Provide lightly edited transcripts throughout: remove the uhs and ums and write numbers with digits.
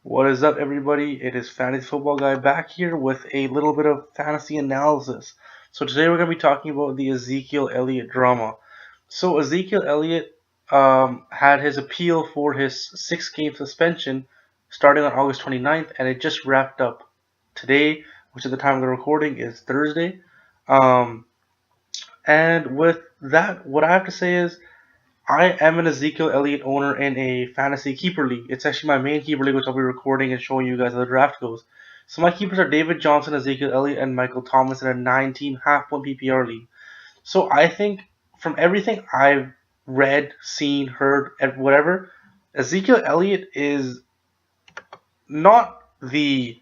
What is up, everybody? It is Fantasy Football Guy back here with a little bit of fantasy analysis. So today we're going to be talking about the Ezekiel Elliott drama. So Ezekiel Elliott had his appeal for his 6-game suspension starting on August 29th, and it just wrapped up today, which at the time of the recording is Thursday. Um, and with that, what I have to say is I am an Ezekiel Elliott owner in a fantasy keeper league. It's actually my main keeper league, which I'll be recording and showing you guys how the draft goes. So my keepers are David Johnson, Ezekiel Elliott, and Michael Thomas in a 9-team half-point PPR league. So I think from everything I've read, seen, heard, and whatever, Ezekiel Elliott is not the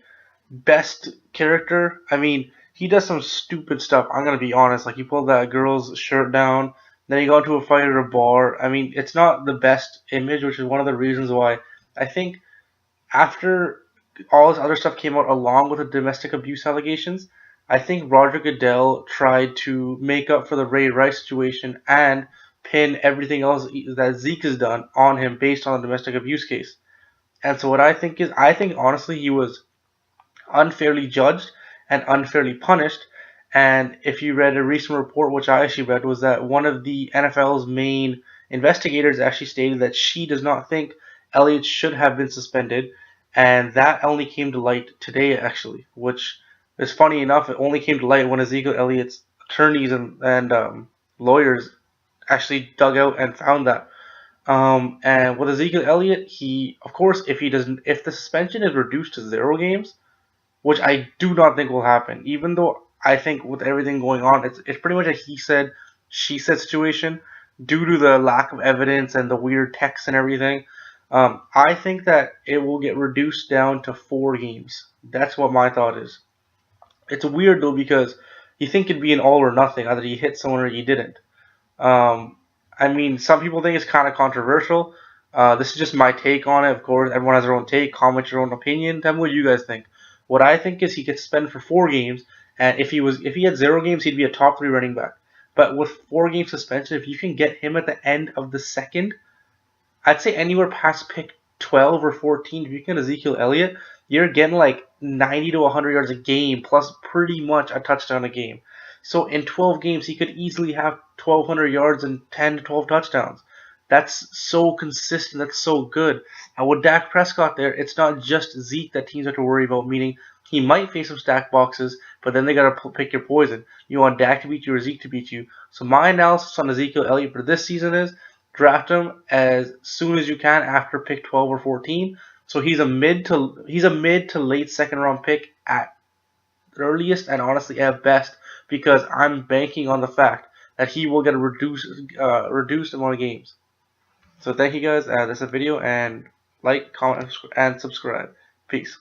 best character. I mean, he does some stupid stuff. I'm gonna be honest. Like he pulled that girl's shirt down, then he got into a fight at a bar. I mean, it's not the best image, which is one of the reasons why I think after all this other stuff came out along with the domestic abuse allegations, I think Roger Goodell tried to make up for the Ray Rice situation and pin everything else that Zeke has done on him based on the domestic abuse case. And so what I think is, I think honestly he was unfairly judged and unfairly punished. And if you read a recent report, which I actually read, was that one of the NFL's main investigators actually stated that she does not think Elliott should have been suspended, and that only came to light today, actually, which is funny enough. It only came to light when Ezekiel Elliott's attorneys and lawyers actually dug out and found that. And with Ezekiel Elliott, he, of course, if the suspension is reduced to 0 games, which I do not think will happen. Even though I think with everything going on, it's pretty much a he said, she said situation due to the lack of evidence and the weird texts and everything. I think that it will get reduced down to 4 games. That's what my thought is. It's weird though because you think it'd be an all or nothing, either you hit someone or you didn't. Um, I mean, some people think it's kind of controversial. This is just my take on it. Of course, everyone has their own take. Comment your own opinion. Tell me what you guys think. What I think is he gets suspended for 4 games, and if he had 0 games, he'd be a top 3 running back. But with 4 game suspension, if you can get him at the end of the second, I'd say anywhere past pick 12 or 14, if you can Ezekiel Elliott, you're getting like 90 to 100 yards a game, plus pretty much a touchdown a game. So in 12 games, he could easily have 1,200 yards and 10 to 12 touchdowns. That's so consistent. That's so good. And with Dak Prescott there, it's not just Zeke that teams have to worry about, meaning he might face some stack boxes, but then they got to pick your poison. You want Dak to beat you or Zeke to beat you. So my analysis on Ezekiel Elliott for this season is draft him as soon as you can after pick 12 or 14. So he's a mid to late second round pick at earliest and honestly at best because I'm banking on the fact that he will get a reduced amount of games. So thank you guys. That's a video, and like, comment, and subscribe. Peace.